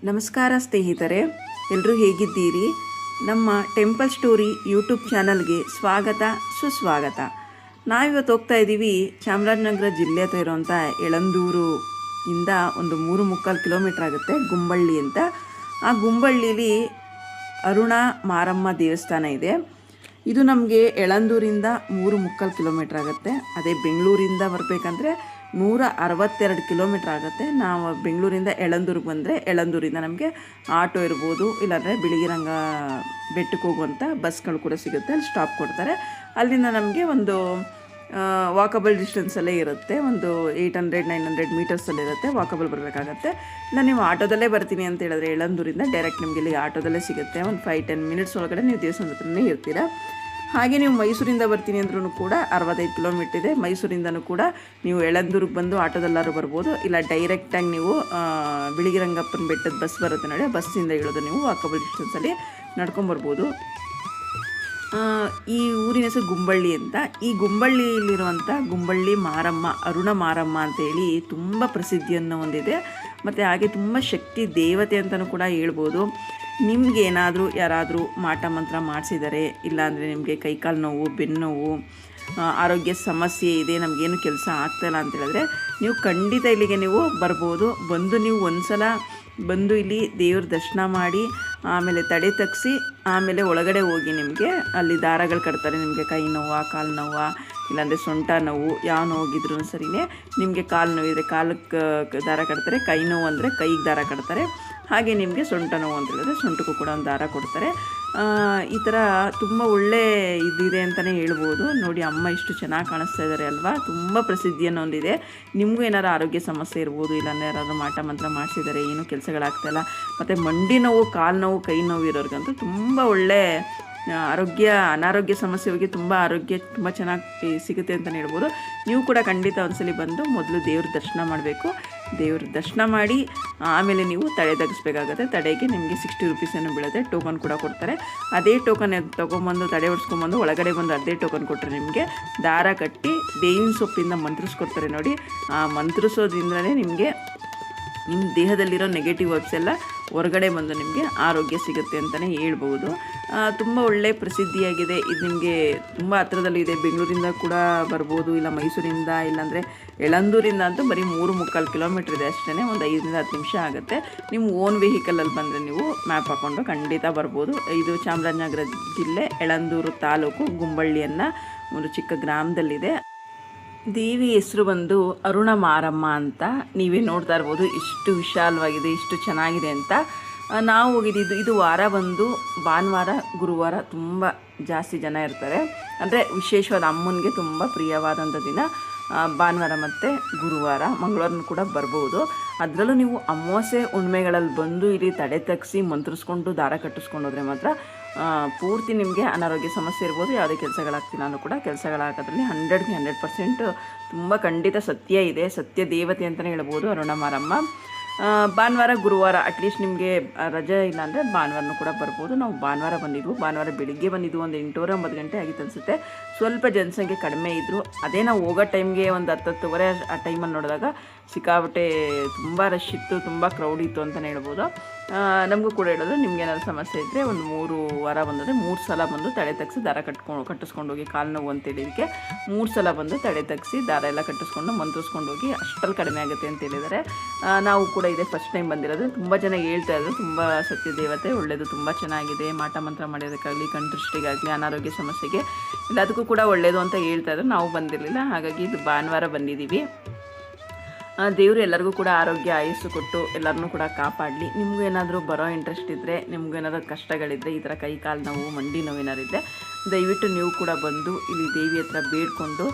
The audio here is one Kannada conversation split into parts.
ನಮಸ್ಕಾರ ಸ್ನೇಹಿತರೆ, ಎಲ್ಲರೂ ಹೇಗಿದ್ದೀರಿ? ನಮ್ಮ ಟೆಂಪಲ್ ಸ್ಟೋರಿ ಯೂಟ್ಯೂಬ್ ಚಾನಲ್ಗೆ ಸ್ವಾಗತ ಸುಸ್ವಾಗತ. ನಾವಿವತ್ತು ಹೋಗ್ತಾ ಇದ್ದೀವಿ ಚಾಮರಾಜನಗರ ಜಿಲ್ಲೆ ಹತ್ರ ಇರೋಂಥ ಯಳಂದೂರು ಇಂದ ಒಂದು 3.25 ಕಿಲೋಮೀಟ್ರ್ ಆಗುತ್ತೆ, ಗುಂಬಳ್ಳಿ ಅಂತ. ಆ ಗುಂಬಳ್ಳಿಲಿ ಅರುಣ ಮಾರಮ್ಮ ದೇವಸ್ಥಾನ ಇದೆ. ಇದು ನಮಗೆ ಯಳಂದೂರಿಂದ 3.25 ಕಿಲೋಮೀಟ್ರ್ ಆಗುತ್ತೆ. ಅದೇ ಬೆಂಗಳೂರಿಂದ ಬರಬೇಕಂದ್ರೆ 162 ಕಿಲೋಮೀಟ್ರ್ ಆಗುತ್ತೆ. ನಾವು ಬೆಂಗಳೂರಿಂದ ಯಳಂದೂರಿಗೆ ಬಂದರೆ ಯಳಂದೂರಿಂದ ನಮಗೆ ಆಟೋ ಇರ್ಬೋದು, ಇಲ್ಲಾಂದರೆ ಬಿಳಿಗಿರಂಗ ಬೆಟ್ಟಕ್ಕೆ ಹೋಗುವಂಥ ಬಸ್ಗಳು ಕೂಡ ಸಿಗುತ್ತೆ. ಅಲ್ಲಿ ಸ್ಟಾಪ್ ಕೊಡ್ತಾರೆ. ಅಲ್ಲಿಂದ ನಮಗೆ ಒಂದು ವಾಕಬಲ್ ಡಿಸ್ಟೆನ್ಸಲ್ಲೇ ಇರುತ್ತೆ, ಒಂದು 800-900 ಮೀಟರ್ಸಲ್ಲಿರುತ್ತೆ. ವಾಕಬಲ್ ಬರಬೇಕಾಗತ್ತೆ. ಇಲ್ಲ ನೀವು ಆಟೋದಲ್ಲೇ ಬರ್ತೀನಿ ಅಂತ ಹೇಳಿದ್ರೆ ಯಳಂದೂರಿಂದ ಡೈರೆಕ್ಟ್ ನಿಮಗೆ ಇಲ್ಲಿ ಆಟೋದಲ್ಲೇ ಸಿಗುತ್ತೆ. ಒಂದು 5-10 ಮಿನಿಟ್ಸ್ ಒಳಗಡೆ ನೀವು ದೇವಸ್ಥಾನದ ಹತ್ರನೇ ಇರ್ತೀರಾ. ಹಾಗೆ ನೀವು ಮೈಸೂರಿಂದ ಬರ್ತೀನಿ ಅಂದ್ರೂ ಕೂಡ 65 ಕಿಲೋಮೀಟ್ರ್ ಇದೆ. ಮೈಸೂರಿಂದನೂ ಕೂಡ ನೀವು ಯಳಂದೂರಿಗೆ ಬಂದು ಆಟೋದಲ್ಲಾದ್ರೂ ಬರ್ಬೋದು, ಇಲ್ಲ ಡೈರೆಕ್ಟಾಗಿ ನೀವು ಬಿಳಿಗಿರಂಗಪ್ಪನ ಬೆಟ್ಟದ ಬಸ್ ಬರುತ್ತೆ ನೋಡಿ, ಬಸ್ಸಿಂದ ಇಳಿದು ನೀವು ವಾಕಬಲ್ ಡಿಸ್ಟೆನ್ಸಲ್ಲಿ ನಡ್ಕೊಂಬರ್ಬೋದು. ಈ ಊರಿನ ಹೆಸರು ಗುಂಬಳ್ಳಿ ಅಂತ. ಈ ಗುಂಬಳ್ಳಿಯಲ್ಲಿರುವಂಥ ಗುಂಬಳ್ಳಿ ಮಾರಮ್ಮ, ಅರುಣ ಮಾರಮ್ಮ ಅಂತೇಳಿ ತುಂಬ ಪ್ರಸಿದ್ಧಿಯನ್ನು ಹೊಂದಿದೆ. ಮತ್ತು ಹಾಗೆ ತುಂಬ ಶಕ್ತಿ ದೇವತೆ ಅಂತಲೂ ಕೂಡ ಹೇಳ್ಬೋದು. ನಿಮಗೇನಾದರೂ ಯಾರಾದರೂ ಮಾಟ ಮಂತ್ರ ಮಾಡಿಸಿದ್ದಾರೆ, ಇಲ್ಲಾಂದರೆ ನಿಮಗೆ ಕೈಕಾಲು ನೋವು, ಬೆನ್ನು ನೋವು, ಆರೋಗ್ಯ ಸಮಸ್ಯೆ ಇದೆ, ನಮಗೇನು ಕೆಲಸ ಆಗ್ತಾಯಿಲ್ಲ ಅಂತ ಹೇಳಿದ್ರೆ ನೀವು ಖಂಡಿತ ಇಲ್ಲಿಗೆ ನೀವು ಬರ್ಬೋದು. ಬಂದು ನೀವು ಒಂದು ಸಲ ಬಂದು ಇಲ್ಲಿ ದೇವ್ರ ದರ್ಶನ ಮಾಡಿ ಆಮೇಲೆ ತಡೆ ತಗ್ಸಿ ಆಮೇಲೆ ಒಳಗಡೆ ಹೋಗಿ ನಿಮಗೆ ಅಲ್ಲಿ ದಾರಗಳು ಕಟ್ತಾರೆ. ನಿಮಗೆ ಕೈ ನೋವು, ಕಾಲು ನೋವು, ಇಲ್ಲಾಂದರೆ ಸೊಂಟ ನೋವು, ಯಾವ ನೋವಾಗಿದ್ರೂ ಸರಿಯೇ. ನಿಮಗೆ ಕಾಲು ನೋವಿದ್ರೆ ಕಾಲಕ್ಕೆ ದಾರ ಕಟ್ತಾರೆ, ಕೈ ನೋವು ಅಂದರೆ ಕೈಗೆ ದಾರ ಕಟ್ತಾರೆ. ಹಾಗೆ ನಿಮಗೆ ಸೊಂಟ ನೋವು ಅಂತ ಹೇಳಿದ್ರೆ ಸೊಂಟಕ್ಕೂ ಕೂಡ ಒಂದು ದಾರ ಕೊಡ್ತಾರೆ. ಈ ಥರ ತುಂಬ ಒಳ್ಳೆ ಇದಿದೆ ಅಂತಲೇ ಹೇಳ್ಬೋದು. ನೋಡಿ, ಅಮ್ಮ ಇಷ್ಟು ಚೆನ್ನಾಗಿ ಕಾಣಿಸ್ತಾ ಇದ್ದಾರೆ ಅಲ್ವಾ, ತುಂಬ ಪ್ರಸಿದ್ಧಿಯನ್ನು ಹೊಂದಿದೆ. ನಿಮಗೂ ಏನಾರು ಆರೋಗ್ಯ ಸಮಸ್ಯೆ ಇರ್ಬೋದು, ಇಲ್ಲಾಂದರೆ ಯಾರಾದರೂ ಮಾಟ ಮಂತ್ರ ಮಾಡಿಸಿದ್ದಾರೆ, ಏನೂ ಕೆಲಸಗಳಾಗ್ತಾಯಿಲ್ಲ, ಮತ್ತು ಮಂಡಿ ನೋವು, ಕಾಲು ನೋವು, ಕೈ ನೋವು ಇರೋರಿಗಂತೂ ತುಂಬ ಒಳ್ಳೆ ಅನಾರೋಗ್ಯ ಸಮಸ್ಯೆ ಹೋಗಿ ತುಂಬ ಆರೋಗ್ಯ ತುಂಬ ಚೆನ್ನಾಗಿ ಸಿಗುತ್ತೆ ಅಂತಲೇ ಹೇಳ್ಬೋದು. ನೀವು ಕೂಡ ಖಂಡಿತ ಒಂದ್ಸಲಿ ಬಂದು ಮೊದಲು ದೇವ್ರ ದರ್ಶನ ಮಾಡಬೇಕು. ದೇವ್ರ ದರ್ಶನ ಮಾಡಿ ಆಮೇಲೆ ನೀವು ತಡೆ ತಗ್ಗಿಸ್ಬೇಕಾಗತ್ತೆ. ತಡೆಗೆ ನಿಮಗೆ 60 ರೂಪೀಸನ್ನು ಬೀಳುತ್ತೆ. ಟೋಕನ್ ಕೂಡ ಕೊಡ್ತಾರೆ. ಅದೇ ಟೋಕನ್ ತೊಗೊಂಬಂದು ತಡೆ ಹೊಡ್ಸ್ಕೊಂಬಂದು ಒಳಗಡೆ ಬಂದು ಅದೇ ಟೋಕನ್ ಕೊಟ್ಟರೆ ನಿಮಗೆ ದಾರ ಕಟ್ಟಿ ಬೇವಿನ ಸೊಪ್ಪಿಂದ ಮಂತ್ರಿಸ್ಕೊಡ್ತಾರೆ ನೋಡಿ. ಆ ಮಂತ್ರಿಸೋದ್ರಿಂದಲೇ ನಿಮಗೆ ನಿಮ್ಮ ದೇಹದಲ್ಲಿರೋ ನೆಗೆಟಿವ್ ವೈಬ್ಸ್ ಎಲ್ಲ ಹೊರಗಡೆ ಬಂದು ನಿಮಗೆ ಆರೋಗ್ಯ ಸಿಗುತ್ತೆ ಅಂತಲೇ ಹೇಳ್ಬೋದು. ತುಂಬ ಒಳ್ಳೆ ಪ್ರಸಿದ್ಧಿಯಾಗಿದೆ. ಇದು ನಿಮಗೆ ತುಂಬ ಹತ್ರದಲ್ಲಿದೆ. ಬೆಂಗಳೂರಿಂದ ಕೂಡ ಬರ್ಬೋದು, ಇಲ್ಲ ಮೈಸೂರಿಂದ, ಇಲ್ಲಾಂದರೆ ಯಳಂದೂರಿಂದ ಅಂತೂ ಬರೀ 3.25 ಕಿಲೋಮೀಟ್ರ್ ಇದೆ ಅಷ್ಟೇ. ಒಂದು 5-10 ನಿಮಿಷ ಆಗುತ್ತೆ. ನೀವು ಓನ್ ವೆಹಿಕಲಲ್ಲಿ ಬಂದರೆ ನೀವು ಮ್ಯಾಪ್ ಹಾಕ್ಕೊಂಡು ಖಂಡಿತ ಬರ್ಬೋದು. ಇದು ಚಾಮರಾಜನಗರ ಜಿಲ್ಲೆ ಯಳಂದೂರು ತಾಲೂಕು ಗುಂಬಳ್ಳಿಯನ್ನು ಒಂದು ಚಿಕ್ಕ ಗ್ರಾಮದಲ್ಲಿದೆ. ದೇವಿ ಹೆಸರು ಬಂದು ಅರುಣ ಮಾರಮ್ಮ ಅಂತ. ನೀವೇ ನೋಡ್ತಾ ಇರ್ಬೋದು ಇಷ್ಟು ವಿಶಾಲವಾಗಿದೆ, ಇಷ್ಟು ಚೆನ್ನಾಗಿದೆ ಅಂತ. ನಾವು ಹೋಗಿದ್ದು ಇದು ವಾರ ಬಂದು ಭಾನುವಾರ, ಗುರುವಾರ ತುಂಬ ಜಾಸ್ತಿ ಜನ ಇರ್ತಾರೆ. ಅಂದರೆ ವಿಶೇಷವಾದ ಅಮ್ಮನಿಗೆ ತುಂಬ ಪ್ರಿಯವಾದಂಥ ದಿನ ಭಾನುವಾರ ಮತ್ತು ಗುರುವಾರ. ಮಂಗಳವಾರನೂ ಕೂಡ ಬರ್ಬೋದು. ಅದರಲ್ಲೂ ನೀವು ಅಮಾವಾಸ್ಯೆ ಹುಣ್ಮೆಗಳಲ್ಲಿ ಬಂದು ಇಲ್ಲಿ ತಡೆ ತಗ್ಸಿ ಮಂತ್ರಿಸ್ಕೊಂಡು ದಾರ ಕಟ್ಟಿಸ್ಕೊಂಡು ಹೋದರೆ ಮಾತ್ರ ಪೂರ್ತಿ ನಿಮಗೆ ಅನಾರೋಗ್ಯ ಸಮಸ್ಯೆ ಇರ್ಬೋದು, ಯಾವುದೇ ಕೆಲಸಗಳಾಗ್ತಿಲ್ಲ ಕೂಡ ಕೆಲಸಗಳಾಗೋದ್ರಲ್ಲಿ 100% ತುಂಬ ಖಂಡಿತ ಸತ್ಯ ಇದೆ. ಸತ್ಯ ದೇವತೆ ಅಂತಲೇ ಹೇಳ್ಬೋದು ಅರುಣ ಮಾರಮ್ಮ. ಭಾನುವಾರ, ಗುರುವಾರ ಅಟ್ಲೀಸ್ಟ್ ನಿಮಗೆ ರಜೆ ಇಲ್ಲ ಅಂದರೆ ಭಾನುವಾರನೂ ಕೂಡ ಬರ್ಬೋದು. ನಾವು ಭಾನುವಾರ ಬಂದಿದ್ವು. ಭಾನುವಾರ ಬೆಳಿಗ್ಗೆ ಬಂದಿದ್ವು, ಒಂದು 8-9 ಗಂಟೆ ಆಗಿತ್ತು ಅನಿಸುತ್ತೆ. ಸ್ವಲ್ಪ ಜನಸಂಖ್ಯೆ ಕಡಿಮೆ ಇದ್ದರು. ಅದೇ ನಾವು ಹೋಗೋ ಟೈಮ್ಗೆ ಒಂದು 10-10:30 ಆ ಟೈಮಲ್ಲಿ ನೋಡಿದಾಗ ಸಿಕ್ಕಾಪಟ್ಟೆ ತುಂಬ ರಶ್ ಇತ್ತು, ತುಂಬ ಕ್ರೌಡ್ ಇತ್ತು ಅಂತಲೇ ಹೇಳ್ಬೋದು. ನಮಗೂ ಕೂಡ ಹೇಳೋದು, ನಿಮ್ಗೆ ಏನಾದರೂ ಸಮಸ್ಯೆ ಇದ್ದರೆ ಒಂದು 3 ವಾರ ಬಂದರೆ 3 ಸಲ ಬಂದು ತಡೆ ತಗ್ಸಿ ದಾರ ಕಟ್ಟಿಸ್ಕೊಂಡು ಹೋಗಿ. ಕಾಲು ನೋವು ಅಂತೇಳಿ ಇದಕ್ಕೆ 3 ಸಲ ಬಂದು ತಡೆ ತಗ್ಸಿ ದಾರ ಎಲ್ಲ ಕಟ್ಟಿಸ್ಕೊಂಡು ಮಂತ್ರಿಸ್ಕೊಂಡು ಹೋಗಿ, ಅಷ್ಟರಲ್ಲಿ ಕಡಿಮೆ ಆಗುತ್ತೆ ಅಂತ ಹೇಳಿದ್ದಾರೆ. ನಾವು ಕೂಡ ಇದೆ ಫಸ್ಟ್ ಟೈಮ್ ಬಂದಿರೋದು. ತುಂಬ ಜನ ಹೇಳ್ತಾ ಇದ್ರು ತುಂಬ ಸತ್ಯ ದೇವತೆ, ಒಳ್ಳೆಯದು, ತುಂಬ ಚೆನ್ನಾಗಿದೆ, ಮಾಟ ಮಂತ್ರ ಮಾಡೋದಕ್ಕಾಗಲಿ, ಕಣ್ದೃಷ್ಟಿಗಾಗಲಿ, ಅನಾರೋಗ್ಯ ಸಮಸ್ಯೆಗೆ ಎಲ್ಲದಕ್ಕೂ ಕೂಡ ಒಳ್ಳೆಯದು ಅಂತ ಹೇಳ್ತಾ ಇದ್ರು. ನಾವು ಬಂದಿರಲಿಲ್ಲ, ಹಾಗಾಗಿ ಇದು ಭಾನುವಾರ ಬಂದಿದ್ದೀವಿ. ದೇವರು ಎಲ್ಲರಿಗೂ ಕೂಡ ಆರೋಗ್ಯ ಆಯಸ್ಸು ಕೊಟ್ಟು ಎಲ್ಲರನ್ನೂ ಕೂಡ ಕಾಪಾಡಲಿ. ನಿಮಗೂ ಏನಾದರೂ ಬರೋ ಇಂಟ್ರೆಸ್ಟ್ ಇದ್ದರೆ, ನಿಮಗೂ ಏನಾದರೂ ಕಷ್ಟಗಳಿದ್ದರೆ, ಈ ಥರ ಕೈ ಕಾಲು ನೋವು, ಮಂಡಿ ನೋವು ಏನಾರಿದ್ದರೆ ದಯವಿಟ್ಟು ನೀವು ಕೂಡ ಬಂದು ಇಲ್ಲಿ ದೇವಿ ಹತ್ರ ಬೇಡ್ಕೊಂಡು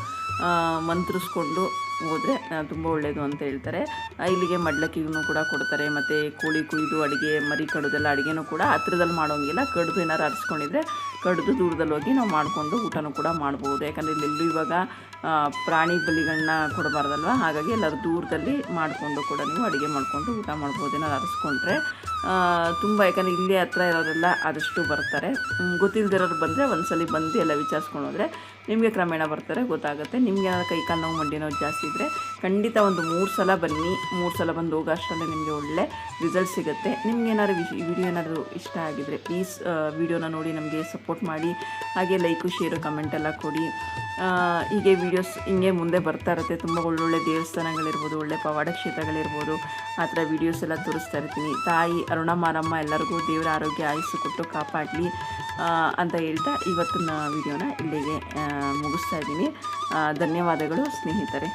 ಮಂತ್ರಿಸ್ಕೊಂಡು ಹೋದರೆ ತುಂಬ ಒಳ್ಳೆಯದು ಅಂತ ಹೇಳ್ತಾರೆ. ಇಲ್ಲಿಗೆ ಮಡ್ಲಕ್ಕಿಗೂ ಕೂಡ ಕೊಡ್ತಾರೆ. ಮತ್ತು ಕೋಳಿ ಕುಯ್ದು ಅಡುಗೆ, ಮರಿ ಕಡೋದೆಲ್ಲ ಅಡುಗೆನೂ ಕೂಡ ಹತ್ರದಲ್ಲಿ ಮಾಡೋಂಗಿಲ್ಲ. ಕಡ್ದು ಏನಾರು ಅರಿಸ್ಕೊಂಡಿದ್ರೆ ಕಡ್ದು ದೂರದಲ್ಲಿ ಹೋಗಿ ನಾವು ಮಾಡಿಕೊಂಡು ಊಟನೂ ಕೂಡ ಮಾಡ್ಬೋದು. ಯಾಕಂದರೆ ಇಲ್ಲೆಲ್ಲೂ ಇವಾಗ ಪ್ರಾಣಿ ಬಲಿಗಳನ್ನ ಕೊಡಬಾರ್ದಲ್ವ, ಹಾಗಾಗಿ ಎಲ್ಲರೂ ದೂರದಲ್ಲಿ ಮಾಡಿಕೊಂಡು ಕೂಡ ನೀವು ಅಡುಗೆ ಮಾಡಿಕೊಂಡು ಊಟ ಮಾಡ್ಬೋದು. ಏನಾರು ಅರಿಸ್ಕೊಂಡ್ರೆ ತುಂಬ, ಯಾಕಂದರೆ ಇಲ್ಲೇ ಹತ್ರ ಇರೋರೆಲ್ಲ ಆದಷ್ಟು ಬರ್ತಾರೆ. ಗೊತ್ತಿಲ್ಲದಿರೋರು ಬಂದರೆ ಒಂದ್ಸಲ ಬಂದು ಎಲ್ಲ ವಿಚಾರಿಸ್ಕೊಂಡು ಹೋದರೆ ನಿಮಗೆ ಕ್ರಮೇಣ ಬರ್ತಾರೆ, ಗೊತ್ತಾಗುತ್ತೆ. ನಿಮ್ಗೆ ಏನಾದ್ರು ಕೈ ಕಾಲು ನೋವು ಮಂಡಿ ನೋವು ಜಾಸ್ತಿ ಇದ್ದರೆ ಖಂಡಿತ ಒಂದು 3 ಸಲ ಬನ್ನಿ. 3 ಸಲ ಬಂದು ಹೋಗೋ ಅಷ್ಟರಲ್ಲೇ ನಿಮಗೆ ಒಳ್ಳೆ ರಿಸಲ್ಟ್ ಸಿಗುತ್ತೆ. ನಿಮ್ಗೇನಾದ್ರು ವಿಡಿಯೋ ಏನಾದರೂ ಇಷ್ಟ ಆಗಿದರೆ ಪ್ಲೀಸ್ ವಿಡಿಯೋನ ನೋಡಿ ನಮಗೆ ಸಪೋರ್ಟ್ ಮಾಡಿ. ಹಾಗೆ ಲೈಕು ಶೇರು ಕಮೆಂಟ್ ಎಲ್ಲ ಕೊಡಿ. ಹೀಗೆ ವೀಡಿಯೋಸ್ ಹಿಂಗೆ ಮುಂದೆ ಬರ್ತಾ ಇರುತ್ತೆ. ತುಂಬ ಒಳ್ಳೊಳ್ಳೆ ದೇವಸ್ಥಾನಗಳಿರ್ಬೋದು, ಒಳ್ಳೆ ಪವಾಡ ಕ್ಷೇತ್ರಗಳಿರ್ಬೋದು, ಆ ಥರ ವೀಡಿಯೋಸ್ ಎಲ್ಲ ತೋರಿಸ್ತಾ ಇರ್ತೀನಿ. ತಾಯಿ ಅರುಣ ಮಾರಮ್ಮ ಎಲ್ಲರಿಗೂ ದೇವರ ಆರೋಗ್ಯ ಆಯುಸ್ಸು ಕೊಟ್ಟು ಕಾಪಾಡಲಿ ಅಂತ ಹೇಳ್ತಾ ಇವತ್ತಿನ ವಿಡಿಯೋನ ಇಲ್ಲಿಗೆ ಮುಗಿಸ್ತಾ ಇದ್ದೀನಿ. ಧನ್ಯವಾದಗಳು ಸ್ನೇಹಿತರೆ.